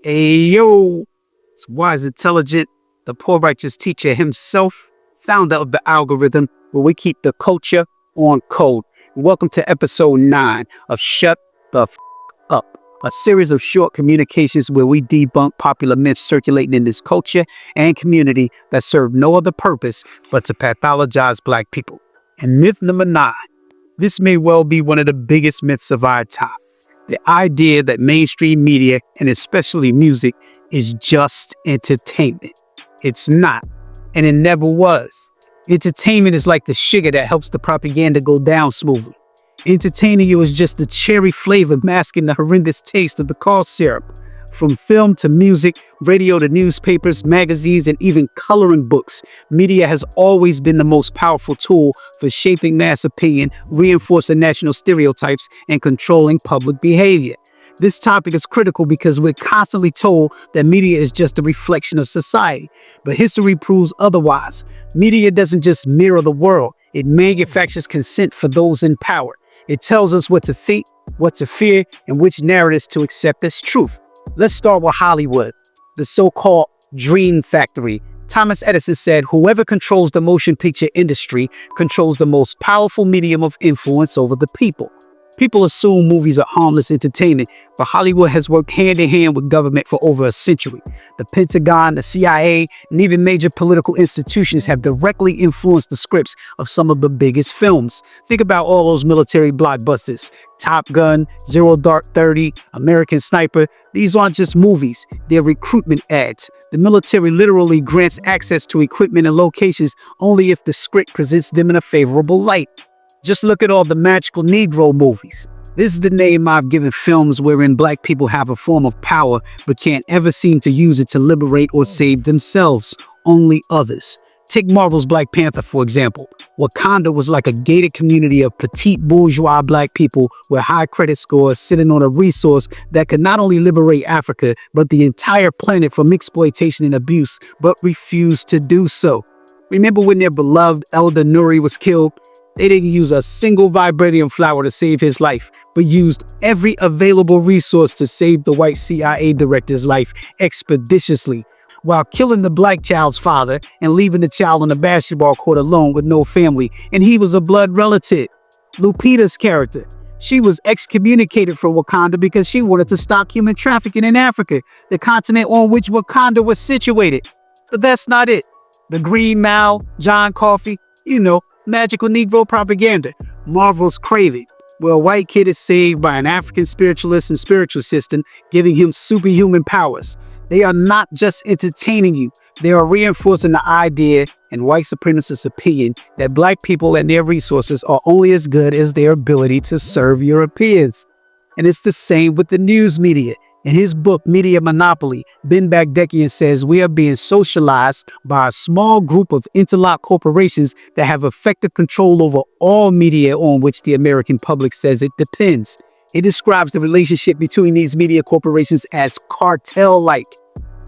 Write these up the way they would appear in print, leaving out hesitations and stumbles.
Ayo, it's wise, intelligent, the poor righteous teacher himself, founder of the algorithm, where we keep the culture on code. Welcome to episode 9 of Shut the Up, a series of short communications where we debunk popular myths circulating in this culture and community that serve no other purpose but to pathologize Black people. And myth number 9, this may well be one of the biggest myths of our time. The idea that mainstream media, and especially music, is just entertainment. It's not, and it never was. Entertainment is like the sugar that helps the propaganda go down smoothly. Entertaining you is just the cherry flavor masking the horrendous taste of the cough syrup. From film to music, radio to newspapers, magazines, and even coloring books, media has always been the most powerful tool for shaping mass opinion, reinforcing national stereotypes, and controlling public behavior. This topic is critical because we're constantly told that media is just a reflection of society. But history proves otherwise. Media doesn't just mirror the world, it manufactures consent for those in power. It tells us what to think, what to fear, and which narratives to accept as truth. Let's start with Hollywood, the so-called dream factory. Thomas Edison said, "Whoever controls the motion picture industry controls the most powerful medium of influence over the people." People assume movies are harmless entertainment, but Hollywood has worked hand in hand with government for over a century. The Pentagon, the CIA, and even major political institutions have directly influenced the scripts of some of the biggest films. Think about all those military blockbusters. Top Gun, Zero Dark 30, American Sniper. These aren't just movies, they're recruitment ads. The military literally grants access to equipment and locations only if the script presents them in a favorable light. Just look at all the magical Negro movies. This is the name I've given films wherein Black people have a form of power but can't ever seem to use it to liberate or save themselves, only others. Take Marvel's Black Panther, for example. Wakanda was like a gated community of petite bourgeois Black people with high credit scores sitting on a resource that could not only liberate Africa, but the entire planet from exploitation and abuse, but refused to do so. Remember when their beloved Elder Nuri was killed? They didn't use a single vibranium flower to save his life, but used every available resource to save the white CIA director's life expeditiously, while killing the Black child's father and leaving the child on the basketball court alone with no family, and he was a blood relative. Lupita's character, she was excommunicated from Wakanda because she wanted to stop human trafficking in Africa, the continent on which Wakanda was situated. But that's not it. The Green Mile, John Coffey, magical Negro propaganda. Marvel's Craven, where a white kid is saved by an African spiritualist and spiritual assistant, giving him superhuman powers. They are not just entertaining you, they are reinforcing the idea and white supremacist opinion that Black people and their resources are only as good as their ability to serve Europeans. And it's the same with the news media. In his book, Media Monopoly, Ben Bagdekian says we are being socialized by a small group of interlocked corporations that have effective control over all media on which the American public says it depends. He describes the relationship between these media corporations as cartel-like.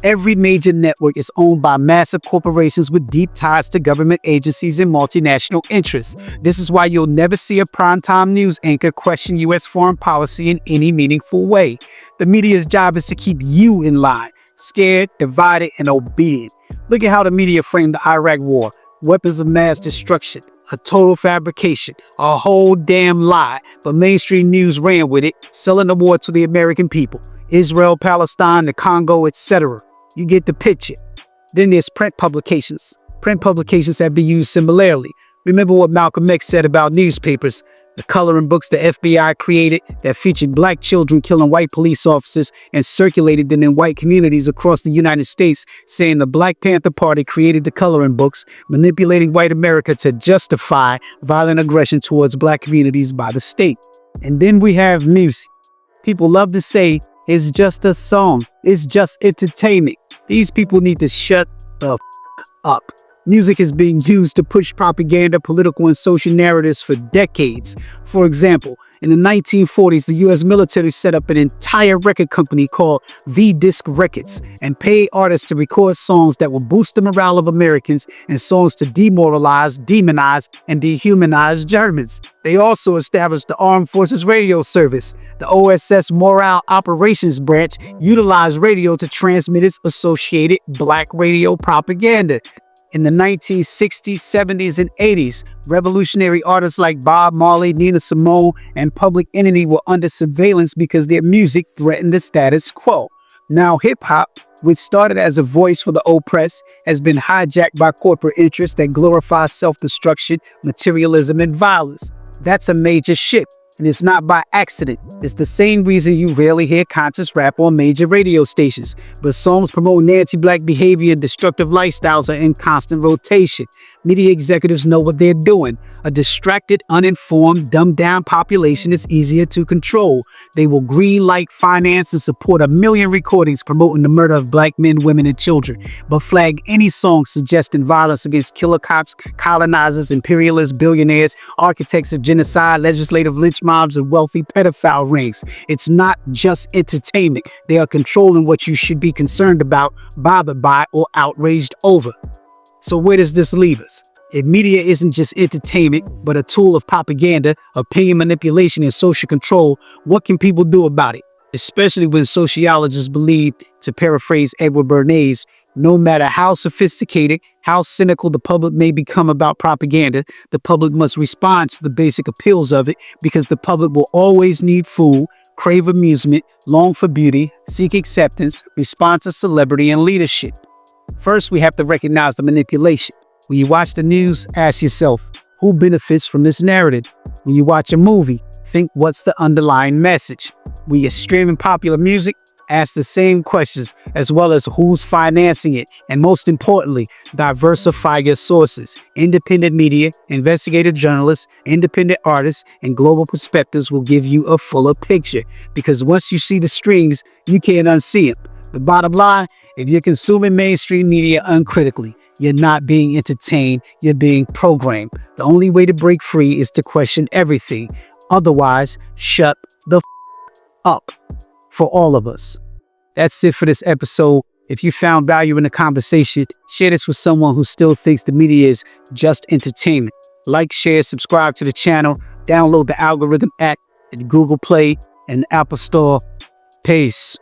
Every major network is owned by massive corporations with deep ties to government agencies and multinational interests. This is why you'll never see a primetime news anchor question U.S. foreign policy in any meaningful way. The media's job is to keep you in line, scared, divided, and obedient. Look at how the media framed the Iraq war. Weapons of mass destruction, a total fabrication, a whole damn lie. But mainstream news ran with it, selling the war to the American people. Israel, Palestine, the Congo, etc. You get the picture. Then there's print publications. Print publications have been used similarly. Remember what Malcolm X said about newspapers. The coloring books the FBI created that featured Black children killing white police officers and circulated them in white communities across the United States, saying the Black Panther Party created the coloring books, manipulating white America to justify violent aggression towards Black communities by the state. And then we have music. People love to say, it's just a song. It's just entertainment. These people need to shut the up. Music is being used to push propaganda, political and social narratives for decades. For example, In the 1940s, the U.S. military set up an entire record company called V-Disc Records and paid artists to record songs that will boost the morale of Americans and songs to demoralize, demonize, and dehumanize Germans. They also established the Armed Forces Radio Service. The OSS Morale Operations Branch utilized radio to transmit its associated black radio propaganda. In the 1960s, 70s, and 80s, revolutionary artists like Bob Marley, Nina Simone, and Public Enemy were under surveillance because their music threatened the status quo. Now hip-hop, which started as a voice for the oppressed, has been hijacked by corporate interests that glorify self-destruction, materialism, and violence. That's a major shift. And it's not by accident. It's the same reason you rarely hear conscious rap on major radio stations. But songs promoting anti-black behavior and destructive lifestyles are in constant rotation. Media executives know what they're doing. A distracted, uninformed, dumbed-down population is easier to control. They will greenlight, finance, and support 1 million recordings promoting the murder of black men, women, and children, but flag any song suggesting violence against killer cops, colonizers, imperialists, billionaires, architects of genocide, legislative lynch mobs, and wealthy pedophile rings. It's not just entertainment. They are controlling what you should be concerned about, bothered by, or outraged over. So where does this leave us? If media isn't just entertainment, but a tool of propaganda, opinion manipulation, and social control, what can people do about it? Especially when sociologists believe, to paraphrase Edward Bernays, no matter how sophisticated, how cynical the public may become about propaganda, the public must respond to the basic appeals of it, because the public will always need food, crave amusement, long for beauty, seek acceptance, respond to celebrity and leadership. First, we have to recognize the manipulation. When you watch the news, ask yourself, who benefits from this narrative? When you watch a movie, think, what's the underlying message? When you're streaming popular music, ask the same questions, as well as who's financing it. And most importantly, diversify your sources. Independent media, investigative journalists, independent artists, and global perspectives will give you a fuller picture. Because once you see the strings, you can't unsee them. The bottom line, if you're consuming mainstream media uncritically, you're not being entertained, you're being programmed. The only way to break free is to question everything. Otherwise, shut the up for all of us. That's it for this episode. If you found value in the conversation, share this with someone who still thinks the media is just entertainment. Like, share, subscribe to the channel, download the Algorithm app at Google Play and Apple Store. Peace.